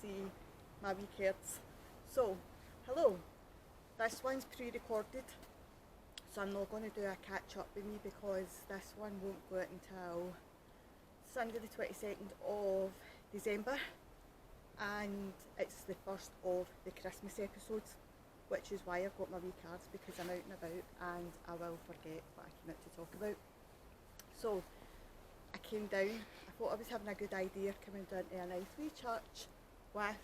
see my wee kids. So, hello. This one's pre-recorded, so I'm not going to do a catch-up with me because this one won't go out until Sunday the 22nd of December, and it's the first of the Christmas episodes, which is why I've got my wee cards, because I'm out and about and I will forget what I came out to talk about. So I came down, I thought I was having a good idea coming down to a nice wee church with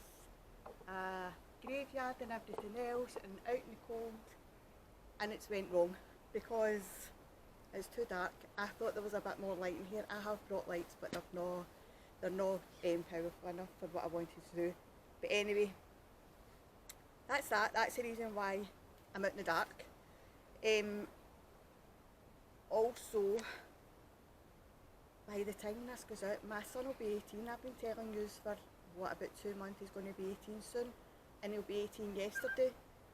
a graveyard and everything else and out in the cold, and it's went wrong because it's too dark. I thought there was a bit more light in here. I have brought lights, but they're not powerful enough for what I wanted to do. But anyway, that's the reason why I'm out in the dark. Also, by the time this goes out, my son will be 18. I've been telling you for about 2 months he's going to be 18 soon, and he'll be 18 yesterday,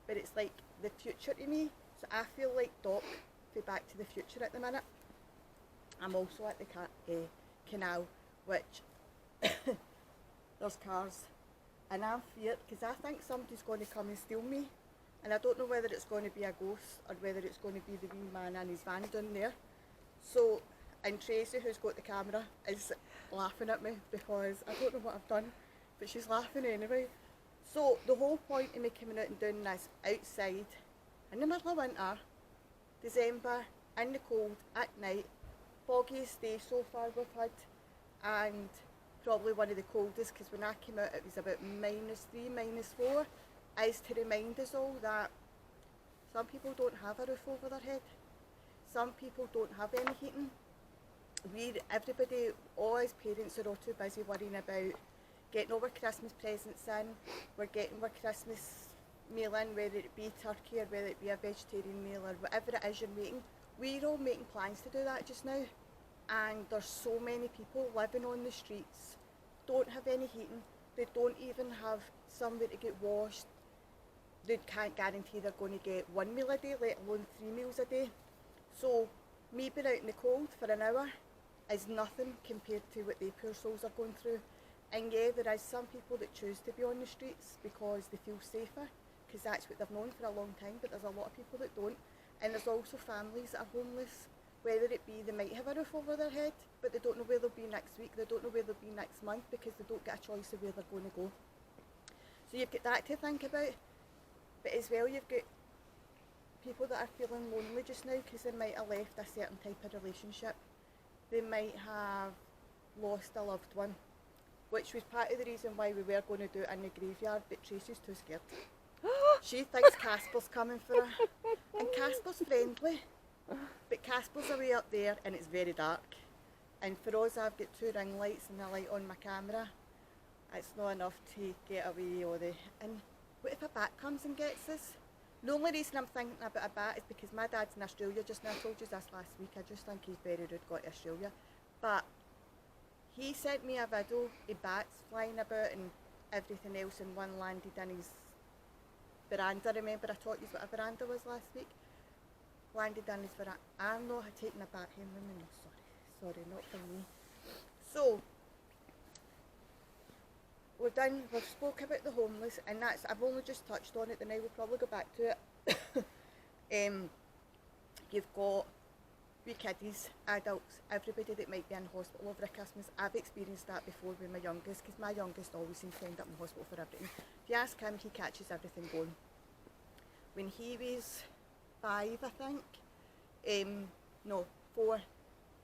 but it's like the future to me. So I feel like Doc for Back to the Future at the minute. I'm also at the canal, which there's cars, and I'm feared because I think somebody's going to come and steal me, and I don't know whether it's going to be a ghost or whether it's going to be the wee man in his van down there. So, and Tracy, who's got the camera, is laughing at me because I don't know what I've done, but she's laughing anyway. So the whole point of me coming out and doing this outside in the middle of winter, December, in the cold, at night, foggiest day so far we've had, and probably one of the coldest, because when I came out it was about -3, -4, is to remind us all that some people don't have a roof over their head, some people don't have any heating. Everybody, all as parents, are all too busy worrying about getting all our Christmas presents in. We're getting our Christmas meal in, whether it be turkey or whether it be a vegetarian meal or whatever it is you're making. We're all making plans to do that just now, and there's so many people living on the streets, don't have any heating, they don't even have somewhere to get washed, they can't guarantee they're going to get 1 meal a day, let alone 3 meals a day. So me being out in the cold for an hour is nothing compared to what the poor souls are going through. And yeah, there is some people that choose to be on the streets because they feel safer, because that's what they've known for a long time, but there's a lot of people that don't. And there's also families that are homeless, whether it be they might have a roof over their head, but they don't know where they'll be next week, they don't know where they'll be next month, because they don't get a choice of where they're going to go. So you've got that to think about, but as well you've got people that are feeling lonely just now because they might have left a certain type of relationship. They might have lost a loved one, which was part of the reason why we were going to do it in the graveyard, but Tracy's too scared. She thinks Casper's coming for her, and Casper's friendly, but Casper's away up there and it's very dark, and for us I've got 2 ring lights and a light on my camera. It's not enough to get away all the... And what if a bat comes and gets us? The only reason I'm thinking about a bat is because my dad's in Australia just now. I told you this last week. I just think he's very rude going to Australia. But he sent me a video of bats flying about and everything else, and one landed in his veranda. Remember I taught you what a veranda was last week? Landed in his veranda. I'm not taking a bat home with me. No, sorry, not for me. So we've spoke about the homeless, and that's, I've only just touched on it, and I will probably go back to it. You've got wee kiddies, adults, everybody that might be in hospital over Christmas. I've experienced that before with my youngest, because my youngest always seems to end up in hospital for everything. If you ask him, he catches everything going. When he was 5, I think, 4,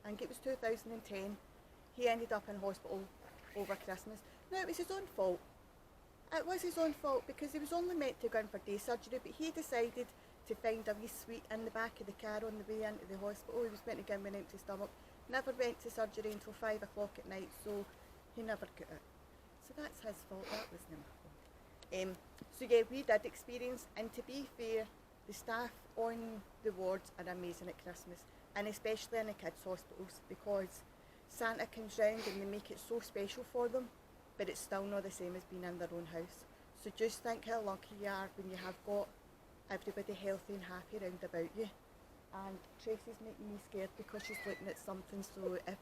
I think it was 2010, he ended up in hospital over Christmas. No, it was his own fault. It was his own fault because he was only meant to go in for day surgery, but he decided to find a wee suite in the back of the car on the way into the hospital. He was meant to go in with an empty stomach. Never went to surgery until 5 o'clock at night, so he never got it. So that's his fault, that wasn't my fault. So yeah, we did experience, and to be fair, the staff on the wards are amazing at Christmas, and especially in the kids' hospitals, because Santa comes round and they make it so special for them, but it's still not the same as being in their own house. So just think how lucky you are when you have got everybody healthy and happy round about you. And Tracy's making me scared because she's looking at something, so if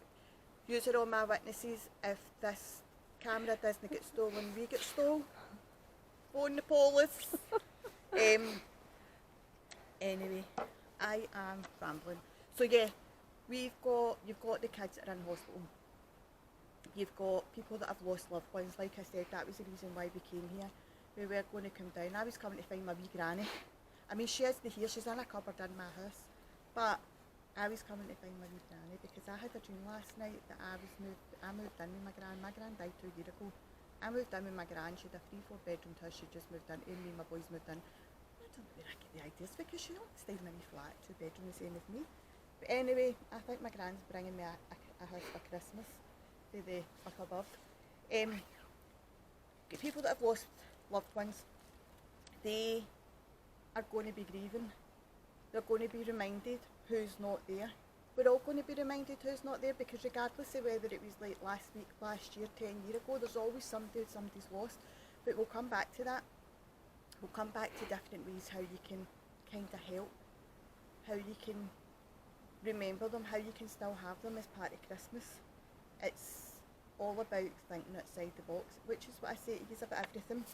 yous are all my witnesses, if this camera doesn't get stolen, we get stolen. Phone the police. Anyway, I am rambling. So yeah, you've got the kids that are in hospital. You've got people that have lost loved ones. Like I said, that was the reason why we came here. We were going to come down. I was coming to find my wee granny. I mean, she isn't here, she's in a cupboard in my house. But I was coming to find my wee granny because I had a dream last night that I moved in with my gran. My gran died 2 years ago. I moved in with my gran. She had a 3-4 bedroom house she just moved in. Me and my boys moved in. I don't know where I get the ideas because she don't stay in a wee flat, 2 bedroom, the same as me. But anyway, I think my gran's bringing me a house for Christmas to the up above. People that have lost loved ones, they are going to be grieving. They're going to be reminded who's not there. We're all going to be reminded who's not there because regardless of whether it was like last week, last year, 10 years ago, there's always somebody somebody's lost. But we'll come back to that. We'll come back to different ways how you can kind of help, how you can remember them, how you can still have them as part of Christmas. It's all about thinking outside the box, which is what I say to you about everything.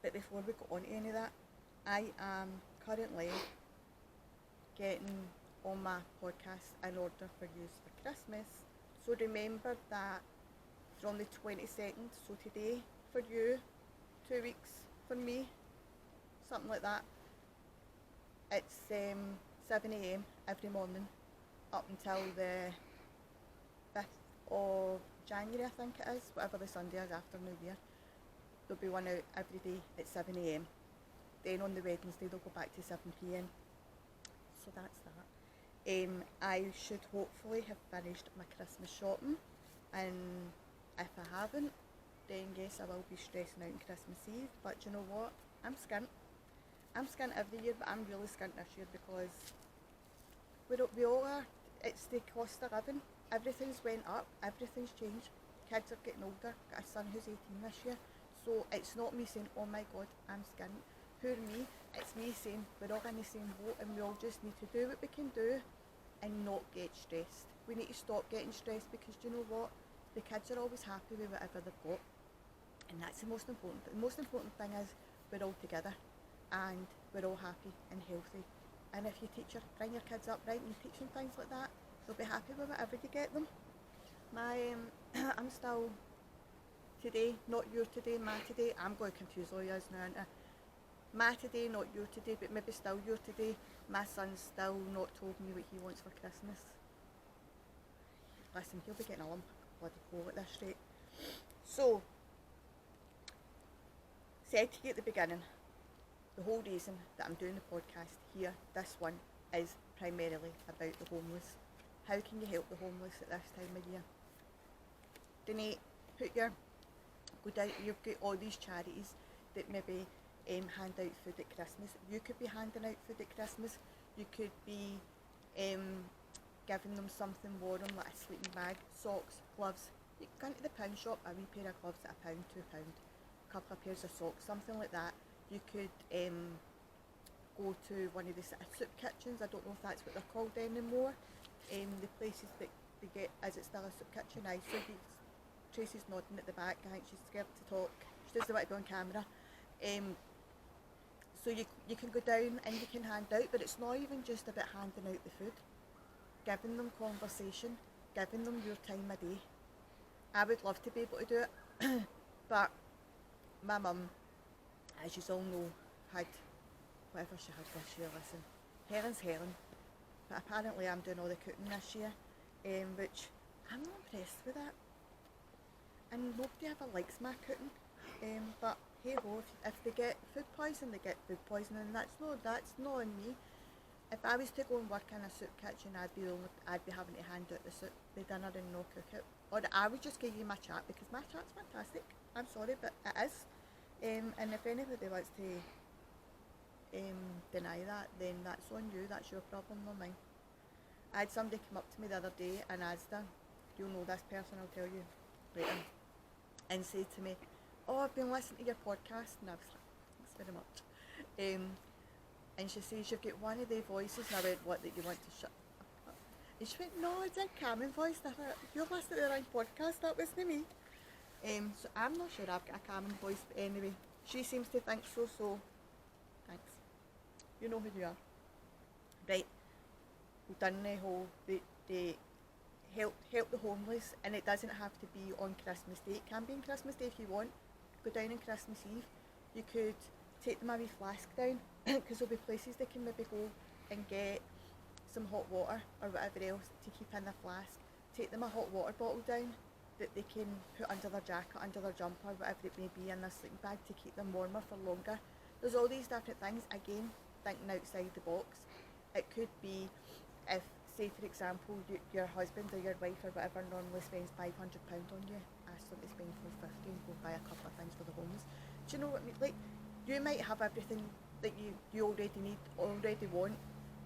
But before we go on to any of that, I am currently getting all my podcasts in order for use for Christmas. So remember that from the 22nd, so today for you, 2 weeks for me, something like that. It's 7 a.m. every morning up until the 5th of January, I think it is, whatever the Sunday is after New Year. There'll be one out every day at 7 a.m. Then on the Wednesday they'll go back to 7 p.m. So that's that. I should hopefully have finished my Christmas shopping, and if I haven't, then yes, I will be stressing out on Christmas Eve. But you know what? I'm skint. I'm skint every year, but I'm really skint this year because we all are. It's the cost of living. Everything's went up. Everything's changed. Kids are getting older. Got a son who's 18 this year. So it's not me saying, oh my God, I'm skint. Who are me? It's me saying we're all in the same boat and we all just need to do what we can do and not get stressed. We need to stop getting stressed because do you know what? The kids are always happy with whatever they've got, and that's the most important. The most important thing is we're all together and we're all happy and healthy. And if you bring your kids up right and you teach them things like that, they'll be happy with whatever you get them. I'm still today, not your today, my today. I'm going to confuse all yours now, aren't I? My today, not your today, but maybe still your today. My son's still not told me what he wants for Christmas. Listen, he'll be getting a lump of bloody coal at this rate. So, said to you at the beginning, the whole reason that I'm doing the podcast here, this one, is primarily about the homeless. How can you help the homeless at this time of year? Donate, go down, you've got all these charities that maybe hand out food at Christmas. You could be handing out food at Christmas. You could be giving them something warm like a sleeping bag, socks, gloves. You can go into the pound shop, a wee pair of gloves at £1, £2, a couple of pairs of socks, something like that. You could go to one of the soup kitchens. I don't know if that's what they're called anymore. The places that they get, is it still a soup kitchen? Tracy's nodding at the back. I think she's scared to talk. She doesn't want to be on camera. So you can go down and you can hand out, but it's not even just about handing out the food. Giving them conversation, giving them your time of day. I would love to be able to do it, but my mum, as you all know, had whatever she had this year. Listen, Helen's Helen, but apparently I'm doing all the cooking this year, which I'm not impressed with that. And nobody ever likes my cooking, but hey ho, if they get food poisoning, they get food poisoning, and that's not on me. If I was to go and work in a soup kitchen, I'd be having to hand out the soup, the dinner, and no cook it. Or I would just give you my chat because my chat's fantastic. I'm sorry, but it is. And if anybody wants to deny that, then that's on you. That's your problem, not mine. I had somebody come up to me the other day in Asda. You'll know this person, I'll tell you later. And say to me, oh, I've been listening to your podcast, and I was like, thanks very much. And she says, you've got one of the voices, and I went, what, that you want to shut up? And she went, no, it's a Carmen voice. And I thought, you're listening to the right podcast, that wasn't me. So I'm not sure I've got a calming voice, but anyway, she seems to think so, so thanks. You know who you are. Right, we've done the whole, the help the homeless, and it doesn't have to be on Christmas Day. It can be on Christmas Day if you want. Go down on Christmas Eve. You could take them a wee flask down, because there'll be places they can maybe go and get some hot water or whatever else to keep in the flask. Take them a hot water bottle down that they can put under their jacket, under their jumper, whatever it may be, in their sleeping bag to keep them warmer for longer. There's all these different things. Again, thinking outside the box. It could be if, say for example, your husband or your wife or whatever normally spends £500 on you, ask them to spend £450 and go buy a couple of things for the homeless. Do you know what I mean? Like, you might have everything that you already need, already want,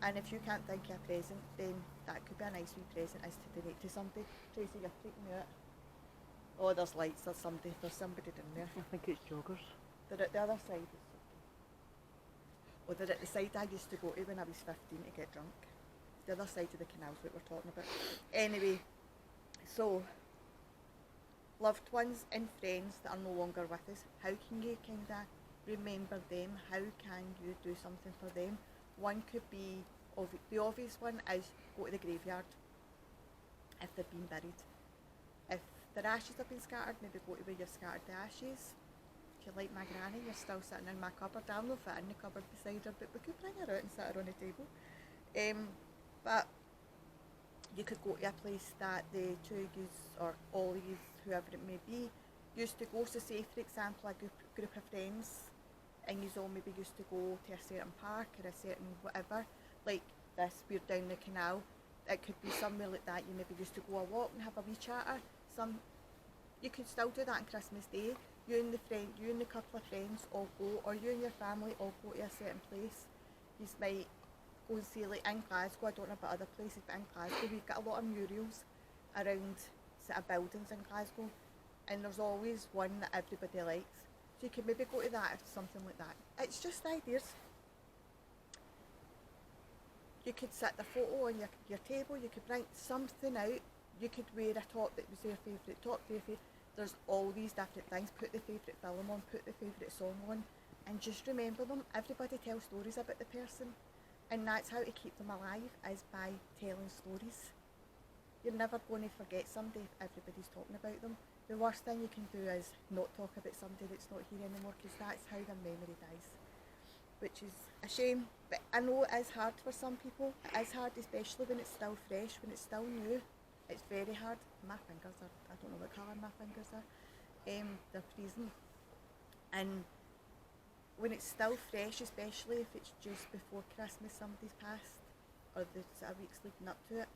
and if you can't think of a present, then that could be a nice wee present is to donate to somebody. Tracy, you're freaking me out. Oh, there's lights, there's somebody in there. I think it's joggers. They're at the other side. Oh, they're at the side I used to go to when I was 15 to get drunk. The other side of the canal's what we're talking about. Anyway, so loved ones and friends that are no longer with us, how can you kind of remember them? How can you do something for them? One could be, the obvious one is go to the graveyard if they've been buried. If their ashes have been scattered, maybe go to where you've scattered the ashes. If you're like my granny, you're still sitting in my cupboard. I'll not fit in the cupboard beside her, but we could bring her out and sit her on the table. But you could go to a place that the two of you, or all of you, whoever it may be, used to go. So say for example a group of friends, and you all maybe used to go to a certain park or a certain whatever, like this, we're down the canal. It could be somewhere like that. You maybe used to go a walk and have a wee chatter. You could still do that on Christmas Day. You and the couple of friends all go, or you and your family all go to a certain place. You might go and see, like in Glasgow, I don't know about other places, but in Glasgow we've got a lot of murals around sort of buildings in Glasgow, and there's always one that everybody likes. So you could maybe go to that, or something like that. It's just ideas. You could set the photo on your table, you could write something out, you could wear a top that was their favourite top, there's all these different things. Put the favourite film on, put the favourite song on, and just remember them. Everybody tells stories about the person, and that's how to keep them alive, is by telling stories. You're never going to forget somebody if everybody's talking about them. The worst thing you can do is not talk about somebody that's not here anymore, because that's how their memory dies, which is a shame. But I know it is hard for some people. It is hard, especially when it's still fresh, when it's still new. It's very hard. My fingers are, I don't know what colour my fingers are. They're freezing. And when it's still fresh, especially if it's just before Christmas somebody's passed, or the sort of weeks leading up to it,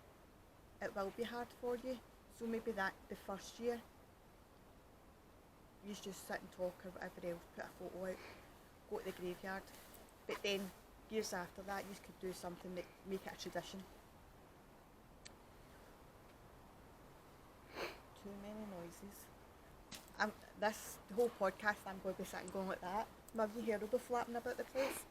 it will be hard for you. So maybe that the first year, you just sit and talk or whatever else, put a photo out, go to the graveyard. But then years after that, you could do something that make it a tradition. Too many noises. This whole podcast, I'm going to be sitting going like that. My wee hair will be flapping about the place.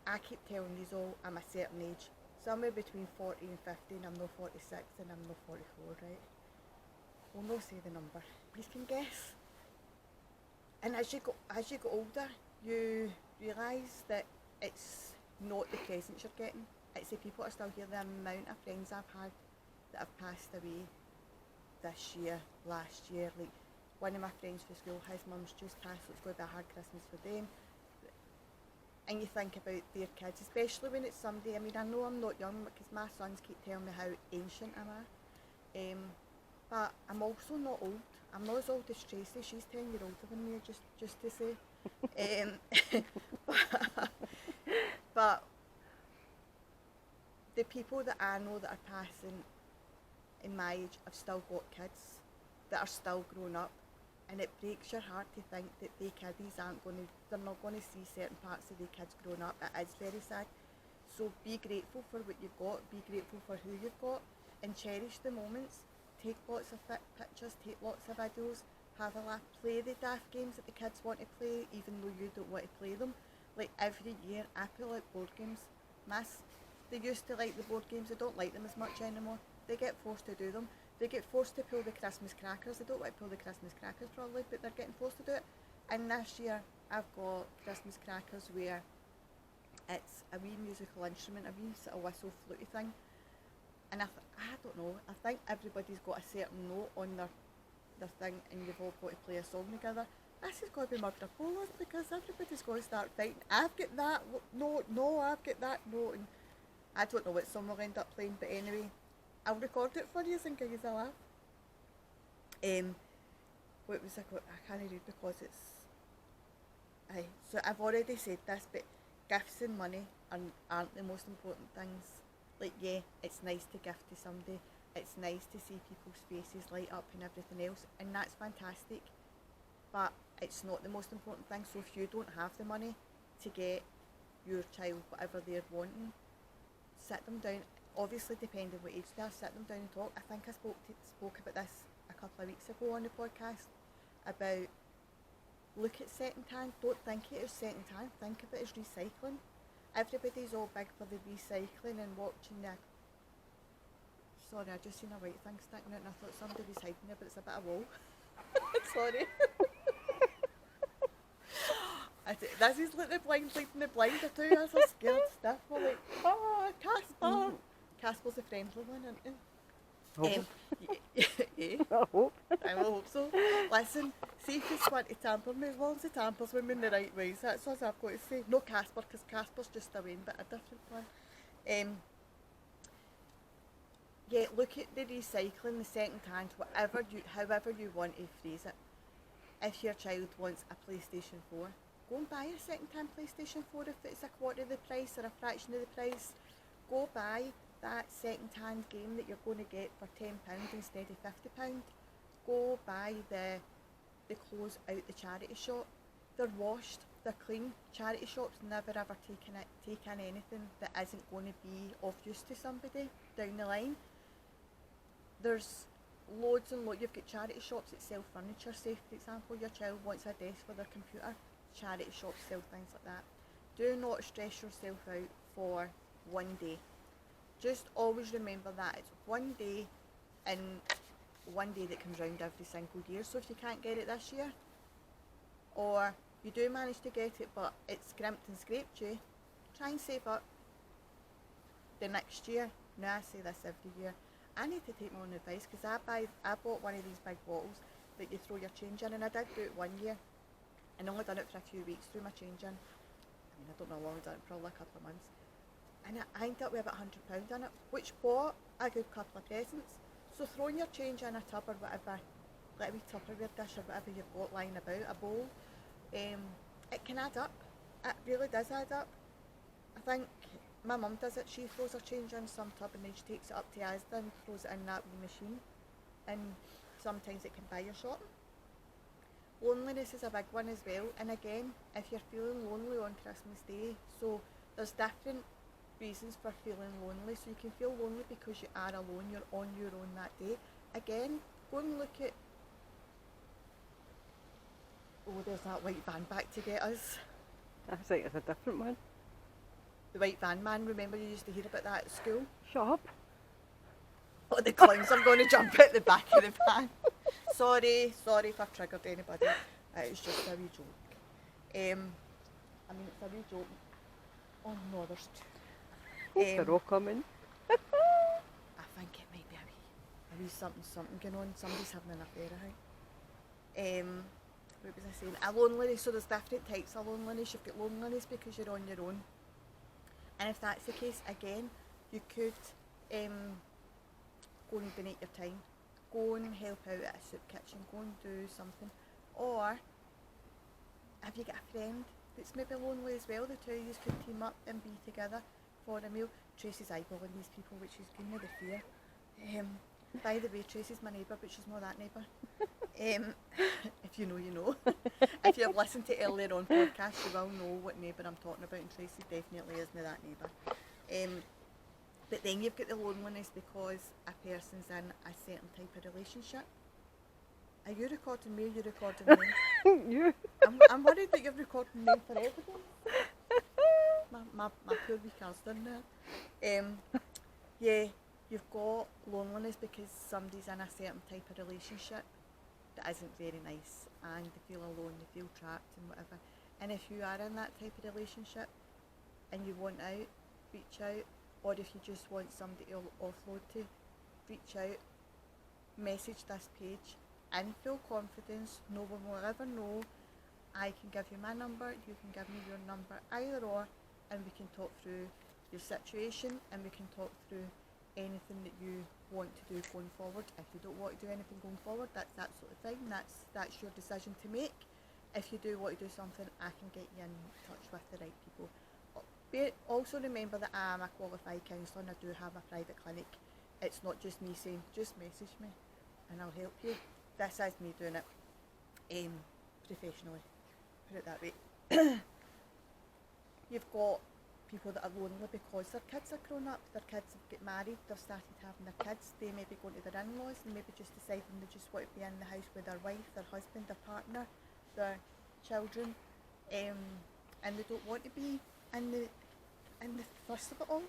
I keep telling you all I'm a certain age. Somewhere between 40 and 50, and I'm not 46 and I'm not 44, right? We'll not say the number. You can guess. And as you go older, you realise that it's not the presents you're getting. It's the people that are still here. The amount of friends I've had that have passed away this year, last year. Like one of my friends from school, his mum's just passed, so it's going to be a hard Christmas for them. And you think about their kids, especially when it's somebody, I mean, I know I'm not young because my sons keep telling me how ancient am I. But I'm also not old. I'm not as old as Tracy. She's 10 years older than me, just to say. But the people that I know that are passing in my age have still got kids that are still growing up, and it breaks your heart to think that they kiddies they're not going to see certain parts of their kids growing up. It is very sad. So be grateful for what you've got, be grateful for who you've got, and cherish the moments. Take lots of pictures, take lots of videos, have a laugh, play the daft games that the kids want to play, even though you don't want to play them. Like every year I pull out board games. They used to like the board games, they don't like them as much anymore. They get forced to do them. they get forced to pull the Christmas crackers. They don't want to pull the Christmas crackers probably, but they're getting forced to do it. And this year I've got Christmas crackers where it's a wee musical instrument, a wee sort of whistle fluty thing. And I don't know, I think everybody's got a certain note on their thing, and you've all got to play a song together. This has got to be murder bowlers, because everybody's got to start fighting. I've got that note, no, I've got that note, and I don't know what song we'll end up playing, but anyway, I'll record it for you and give you a laugh. What was I can't read because it's... So I've already said this, but gifts and money aren't the most important things. Like, yeah, it's nice to gift to somebody, it's nice to see people's faces light up and everything else, and that's fantastic, but it's not the most important thing. So if you don't have the money to get your child whatever they're wanting, sit them down, obviously depending what age they are, sit them down and talk. I think I spoke about this a couple of weeks ago on the podcast, about look at second hand, don't think it as second hand, think of it as recycling. Everybody's all big for the recycling and watching the... Sorry, I just seen a white thing sticking out and I thought somebody was hiding it, but it's a bit of wool. Sorry. This is like the blind leading the blind. I tell you, I'm so scared stiff. We're like, oh, Casper. Casper's a friendly one, isn't he? Yeah. I hope. I will hope so. Listen, see if you want to tamper me, as long as he tampers with me in the right ways, that's what I've got to say. No Casper, because Casper's just a wee bit a different one. Yeah, look at the recycling, the second hand, however you want to phrase it. If your child wants a PlayStation 4, go and buy a second hand PlayStation 4 if it's a quarter of the price or a fraction of the price. Go buy that second hand game that you're going to get for £10 instead of £50. Go buy the clothes out the charity shop. They're washed, they're clean. Charity shops never ever take in anything that isn't going to be of use to somebody down the line. There's loads and loads. You've got charity shops that sell furniture. Say, for example, your child wants a desk for their computer. Charity shops sell things like that. Do not stress yourself out for one day. Just always remember that it's one day, and one day that comes round every single year. So if you can't get it this year, or you do manage to get it but it's scrimped and scraped you, try and save up the next year. Now I say this every year, I need to take my own advice, because I bought one of these big bottles that you throw your change in, and I did do it one year and only done it for a few weeks, threw my change in. I mean, I don't know how long I've done it, probably a couple of months. And I ended up with about £100 in it, which bought a good couple of presents. So throwing your change in a tub or whatever, like a wee Tupperware dish or whatever you've got lying about, a bowl, it can add up. It really does add up. I think my mum does it. She throws her change in some tub and then she takes it up to Asda and throws it in that wee machine. And sometimes it can buy your shopping. Loneliness is a big one as well. And again, if you're feeling lonely on Christmas Day, so there's different reasons for feeling lonely. So you can feel lonely because you are alone, you're on your own that day. Again, go and look at... Oh, there's that white van back to get us. I think it's a different one. The white van man, remember you used to hear about that at school? Shut up. Oh, the clowns are going to jump out the back of the van. Sorry if I've triggered anybody. It's just a wee joke. I mean, it's a wee joke. Oh no, there's two. They're all coming. I think it might be a wee something going on. Somebody's having an affair, I think. What was I saying? A loneliness. So there's different types of loneliness. You've got loneliness because you're on your own. And if that's the case, again, you could go and donate your time. Go and help out at a soup kitchen. Go and do something. Or, have you got a friend that's maybe lonely as well? The two of you could team up and be together for a meal. Tracy's eyeballing these people, which is giving me the fear. By the way, Tracy's my neighbour, but she's not that neighbour. If you know, you know. If you've listened to earlier on podcasts, you will know what neighbour I'm talking about, and Tracy definitely isn't that neighbour. But then you've got the loneliness because a person's in a certain type of relationship. Are you recording me or are you recording me? You. I'm worried that you're recording me for evidence. My poor wee car's done there. Yeah, You've got loneliness because somebody's in a certain type of relationship that isn't very nice, and they feel alone, they feel trapped and whatever. And if you are in that type of relationship and you want out, reach out. Or if you just want somebody to offload to, reach out, message this page in full confidence. No one will ever know. I can give you my number, you can give me your number, either or, and we can talk through your situation, and we can talk through anything that you want to do going forward. If you don't want to do anything going forward, that's absolutely fine. That's your decision to make. If you do want to do something, I can get you in touch with the right people. Also remember that I am a qualified counsellor and I do have a private clinic. It's not just me saying, just message me and I'll help you. This is me doing it professionally, put it that way. You've got people that are lonely because their kids are grown up, their kids have got married, they've started having their kids, they may be going to their in-laws and maybe just deciding they just want to be in the house with their wife, their husband, their partner, their children, and they don't want to be in the first of it all.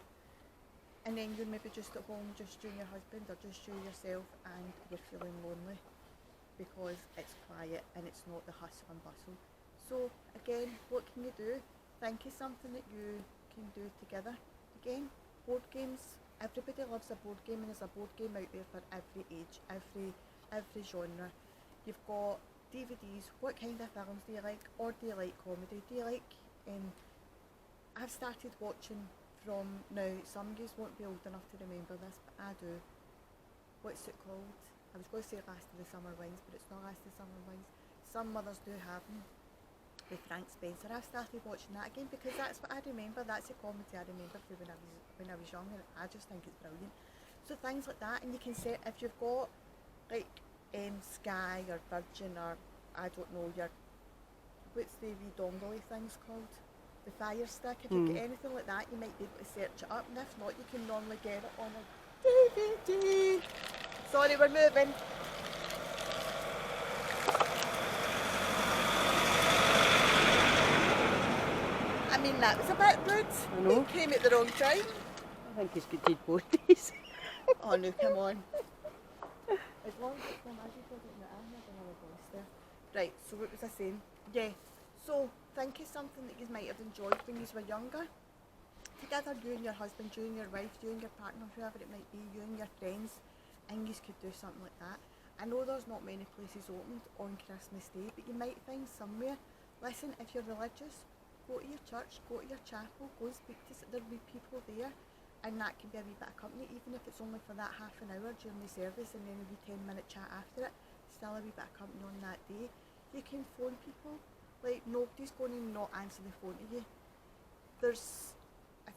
And then you're maybe just at home, just you and your husband, or just you yourself, and you're feeling lonely because it's quiet and it's not the hustle and bustle. So again, what can you do? Think of something that you can do together. Again, board games. Everybody loves a board game, and there's a board game out there for every age, every genre. You've got DVDs. What kind of films do you like? Or do you like comedy? Do you like I've started watching from now, some of you won't be old enough to remember this, but I do. What's it called? I was going to say Last of the Summer Winds, but it's not Last of the Summer Winds. Some mothers do have them, with Frank Spencer. I've started watching that again because that's what I remember. That's a comedy I remember from when I was young, and I just think it's brilliant. So things like that, and you can set, if you've got like Sky or Virgin or I don't know, what's the wee dongly things called? The Fire Stick. If you get anything like that, you might be able to search it up, and if not, you can normally get it on a DVD. Sorry, we're moving. I mean, that was a bit rude. I know. He came at the wrong time. I think he's got deed bodies. Oh no, come on. As long as it's not magic, I don't know. I'm not going to voice there. Right, so what was I saying? Yeah, so think of something that you might have enjoyed when you were younger. Together, you and your husband, you and your wife, you and your partner, whoever it might be, you and your friends, and you could do something like that. I know there's not many places opened on Christmas Day, but you might find somewhere. Listen, if you're religious, go to your church, go to your chapel, go and speak to, there'll be people there, and that can be a wee bit of company, even if it's only for that half an hour during the service and then a wee 10-minute chat after it, still a wee bit of company on that day. You can phone people, like nobody's going to not answer the phone to you. There's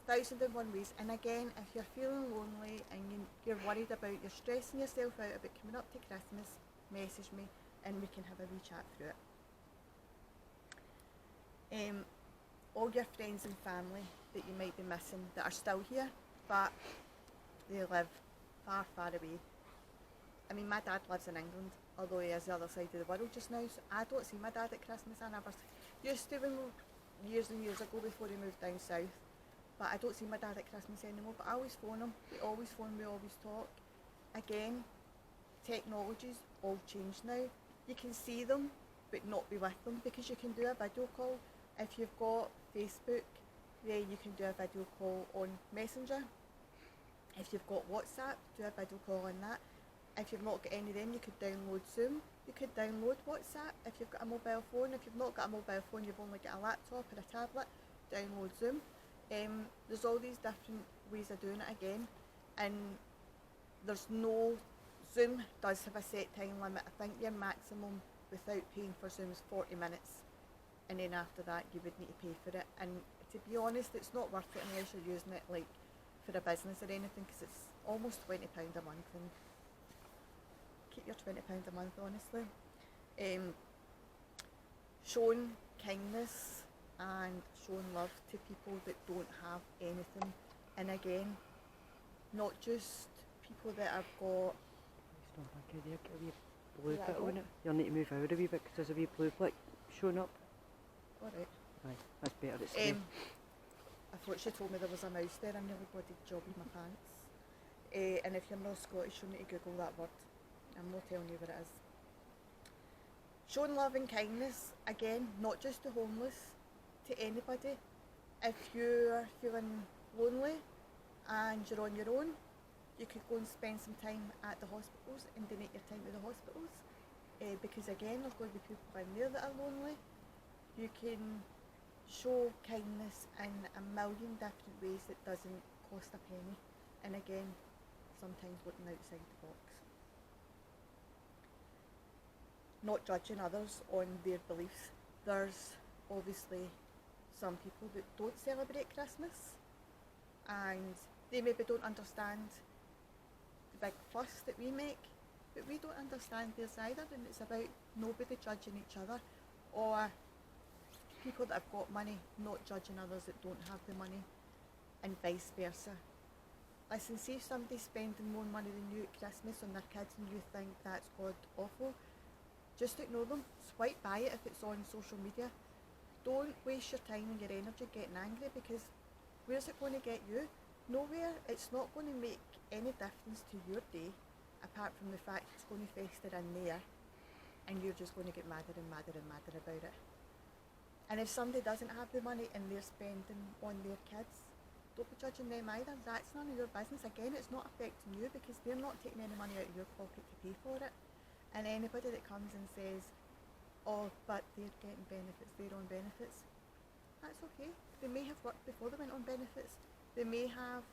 1,001 ways, and again, if you're feeling lonely and you're worried about, you're stressing yourself out about coming up to Christmas, message me and we can have a wee chat through it. All your friends and family that you might be missing that are still here, but they live far, far away. I mean, my dad lives in England, although he is the other side of the world just now, so I don't see my dad at Christmas. I never used to years and years ago before he moved down south, but I don't see my dad at Christmas anymore. But I always phone him, we always phone, we always talk. Again, technology's all changed now. You can see them but not be with them because you can do a video call. If you've got Facebook, then you can do a video call on Messenger. If you've got WhatsApp, do a video call on that. If you've not got any of them, you could download Zoom. You could download WhatsApp if you've got a mobile phone. If you've not got a mobile phone, you've only got a laptop or a tablet, download Zoom. There's all these different ways of doing it again, and there's no, Zoom does have a set time limit. I think your maximum without paying for Zoom is 40 minutes, and then after that you would need to pay for it. And to be honest, it's not worth it unless you're using it like for a business or anything, because it's almost £20 a month, and keep your £20 a month, honestly. Showing kindness and showing love to people that don't have anything, and again, not just people that have got. Stop back there, get a wee blue bit on it. You'll need to move out a wee bit because there's a wee blue flick showing up. Alright. Aye, that's better, it's there. I thought she told me there was a mouse there. I'm nearly bloody jobbing my pants. And if you're not Scottish, you need to Google that word. I'm not telling you what it is. Showing love and kindness, again, not just to homeless, to anybody. If you're feeling lonely and you're on your own, you could go and spend some time at the hospitals and donate your time to the hospitals. Because again, there's going to be people in there that are lonely. You can show kindness in a million different ways that doesn't cost a penny. And again, sometimes looking outside the box. Not judging others on their beliefs. There's obviously some people that don't celebrate Christmas and they maybe don't understand the big fuss that we make, but we don't understand theirs either, and it's about nobody judging each other, or people that have got money not judging others that don't have the money, and vice versa. Listen, see if somebody's spending more money than you at Christmas on their kids and you think that's god awful, just ignore them. Swipe by it if it's on social media. Don't waste your time and your energy getting angry, because where's it going to get you? Nowhere. It's not going to make any difference to your day, apart from the fact it's going to fester in there and you're just going to get madder and madder and madder about it. And if somebody doesn't have the money and they're spending on their kids, don't be judging them either. That's none of your business. Again, it's not affecting you because they're not taking any money out of your pocket to pay for it. And anybody that comes and says, oh, but they're getting benefits, they're on benefits, that's okay. They may have worked before they went on benefits. They may have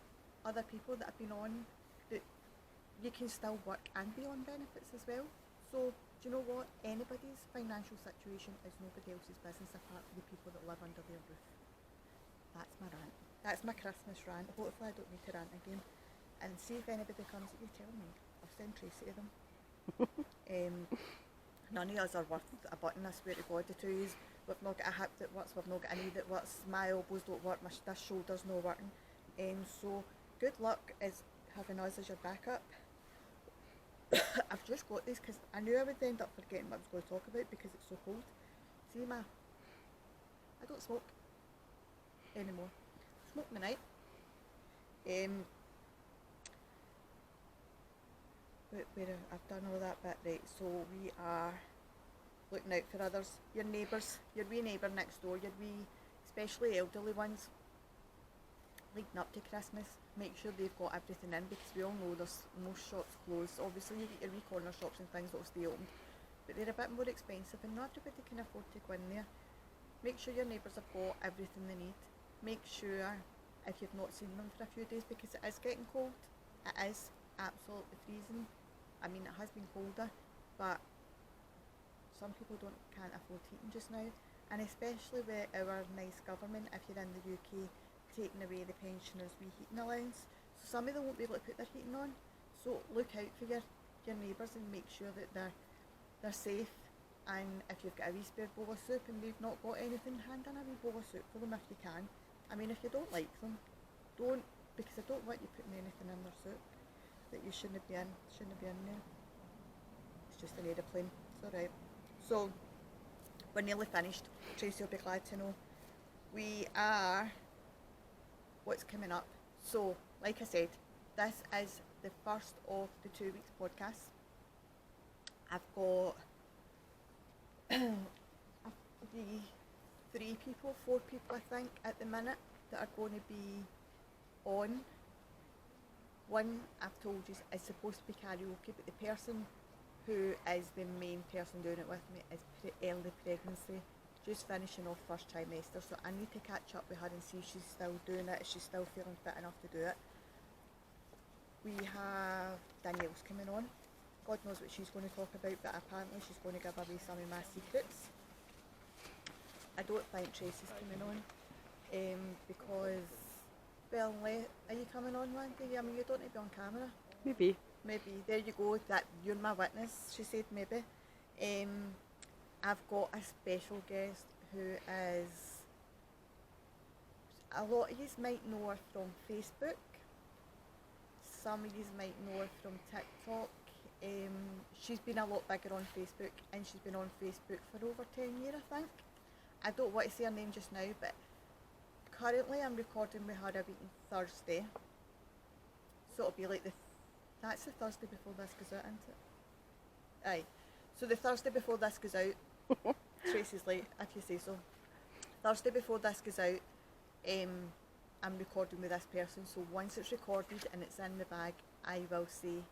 other people that have been on that you can still work and be on benefits as well. So, do you know what? Anybody's financial situation is nobody else's business apart from the people that live under their roof. That's my rant. That's my Christmas rant. Hopefully I don't need to rant again. And see if anybody comes at you, tell me. I'll send Tracy to them. None of us are worth a button, I swear to God. The two is, we've not got a hip that works, we've not got a knee that works, my elbows don't work, this shoulder's not working. So good luck is having us as your backup. I've just got this because I knew I would end up forgetting what I was going to talk about because it's so cold. See, I don't smoke anymore. I smoke in the night. I've done all that bit right, so we are looking out for others, your neighbours, your wee neighbour next door, your wee, especially elderly ones, leading up to Christmas. Make sure they've got everything in, because we all know there's most shops closed. Obviously you get your wee corner shops and things that will stay open, but they're a bit more expensive and not everybody can afford to go in there. Make sure your neighbours have got everything they need. Make sure, if you've not seen them for a few days, because it is getting cold, it is absolutely freezing. I mean, it has been colder, but some people can't afford heating just now, and especially with our nice government, if you're in the UK, taking away the pensioners' wee heating allowance, so some of them won't be able to put their heating on. So look out for your neighbours and make sure that they're safe. And if you've got a wee spare bowl of soup and they've not got anything, hand in a wee bowl of soup for them if you can. I mean, if you don't like them, don't, because I don't want you putting anything in their soup that you shouldn't be in there. It's just an aeroplane. It's alright. So we're nearly finished. Tracy will be glad to know. We are, what's coming up? So, like I said, this is the first of the 2 weeks podcast. I've got the 4 people I think at the minute that are going to be on. One, I've told you, is supposed to be karaoke, but the person who is the main person doing it with me is early pregnancy, just finishing off first trimester, so I need to catch up with her and see if she's still doing it, if she's still feeling fit enough to do it. We have Danielle's coming on. God knows what she's going to talk about, but apparently she's going to give away some of my secrets. I don't think Tracy's coming on, because, well, are you coming on one day? I mean, you don't need to be on camera. Maybe. There you go, that you're my witness, she said maybe. I've got a special guest who is, a lot of you might know her from Facebook, some of you might know her from TikTok. She's been a lot bigger on Facebook, and she's been on Facebook for over 10 years, I think. I don't want to say her name just now, but currently I'm recording with her every Thursday, so it'll be like the That's the Thursday before this goes out, isn't it? Aye. So the Thursday before this goes out, Tracy's late, if you say so. Thursday before this goes out, I'm recording with this person. So once it's recorded and it's in the bag, I will say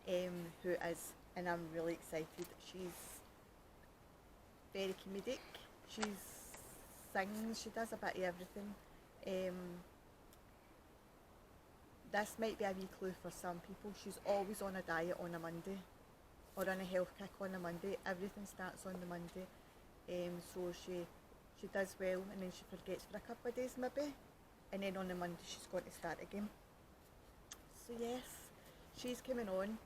who it is, and I'm really excited. She's very comedic. She sings. She does a bit of everything. This might be a wee clue for some people. She's always on a diet on a Monday, or on a health kick on a Monday. Everything starts on the Monday. So she does well, and then she forgets for a couple of days maybe, and then on the Monday she's going to start again. So yes, she's coming on.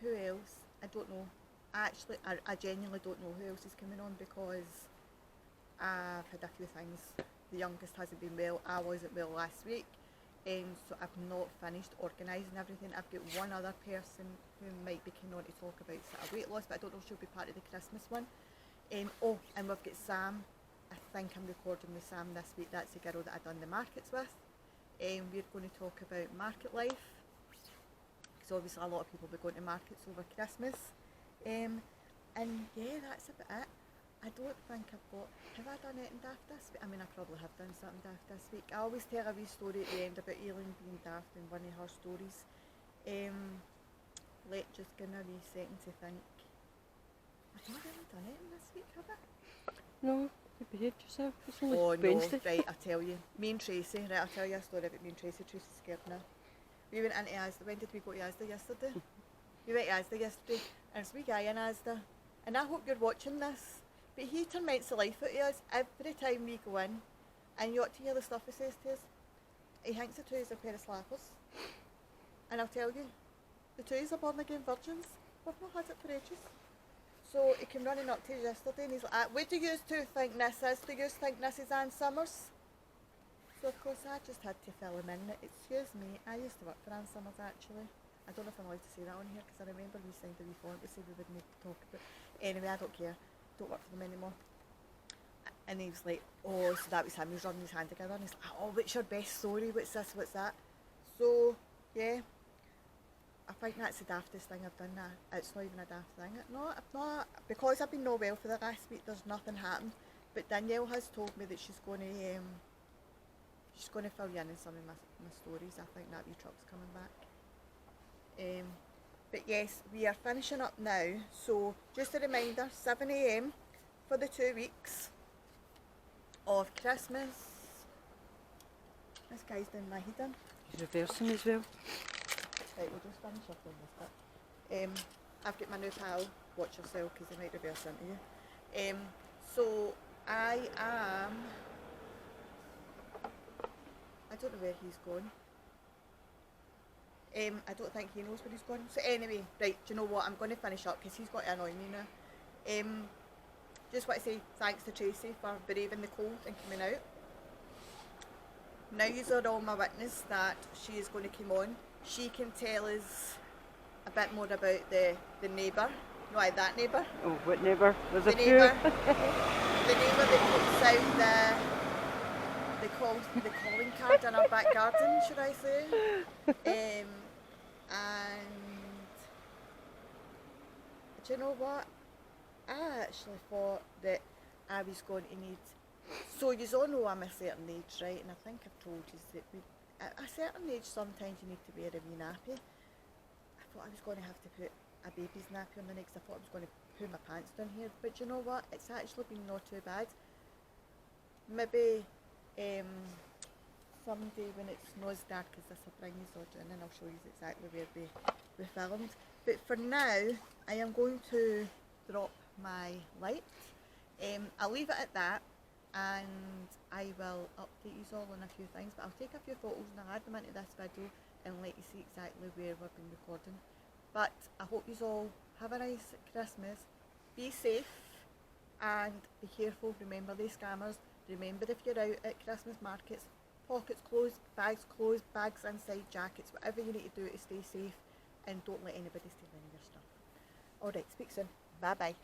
Who else? I don't know. Actually, I genuinely don't know who else is coming on, because I've had a few things. The youngest hasn't been well. I wasn't well last week. So I've not finished organising everything. I've got one other person who might be coming on to talk about sort of weight loss, but I don't know if she'll be part of the Christmas one. And we've got Sam. I think I'm recording with Sam this week. That's the girl that I've done the markets with. We're going to talk about market life, because obviously a lot of people will be going to markets over Christmas. And yeah, that's about it. I don't think have I done anything daft this week? I mean, I probably have done something daft this week. I always tell a wee story at the end about Aileen being daft in one of her stories. Just give me a wee second to think. I've not really done anything this week, have I? No, you behaved yourself. It's only Oh no, Wednesday. right, I'll tell you. Me and Tracy, right, I'll tell you a story about me and Tracy. Tracy's scared now. We went into Asda. When did we go to Asda yesterday? We went to Asda yesterday, and there's a wee guy in Asda. And I hope you're watching this, but he torments the life out of us every time we go in. And you ought to hear the stuff he says to us. He thinks the two is a pair of slackers. And I'll tell you, the two are born again virgins. We've not had it for ages. So he came running up to us yesterday and he's like, what do you two think this is? Do you think this is Ann Summers? So of course I just had to fill him in. Excuse me, I used to work for Ann Summers actually. I don't know if I'm allowed to say that on here, because I remember we signed a wee form to say we wouldn't talk about. Anyway, I don't care. Don't work for them anymore. And he was like, oh, so that was him. He was running his hand together and he's like, oh, what's your best story? What's this? What's that? So yeah, I think that's the daftest thing I've done now. It's not even a daft thing. No, I've not, because I've been no well for the last week. There's nothing happened. But Danielle has told me that she's going to fill you in some of my stories. I think that wee truck's coming back. But yes, we are finishing up now. So just a reminder, 7 AM for the 2 weeks of Christmas. This guy's doing my head in. He's reversing as well. Right, we'll just finish up on this bit. I've got my new pal, watch yourself, because they might reverse into you. So I don't know where he's gone. I don't think he knows where he's gone. So anyway, right, do you know what? I'm going to finish up because he's got to annoy me now. Just want to say thanks to Tracy for braving the cold and coming out. Now you are all my witness that she is going to come on. She can tell us a bit more about the neighbour. No, that neighbour. Oh, what neighbour? There's the a neighbour, few. the neighbour that puts out the calling card in our back garden, should I say? And do you know what? I actually thought that I was going to need. So you all know I'm a certain age, right? And I think I've told you that at a certain age sometimes you need to wear a wee nappy. I thought I was going to have to put a baby's nappy on the next. I thought I was going to pull my pants down here, but you know what? It's actually been not too bad. Maybe someday when it's not as dark as this, I'll bring you all in and I'll show you exactly where we filmed. But for now, I am going to drop my light. I'll leave it at that, and I will update you all on a few things, but I'll take a few photos and I'll add them into this video and let you see exactly where we've been recording. But I hope you all have a nice Christmas, be safe and be careful. Remember the scammers. Remember, if you're out at Christmas markets, pockets closed, bags inside, jackets, whatever you need to do to stay safe, and don't let anybody steal any of your stuff. Alright, speak soon. Bye bye.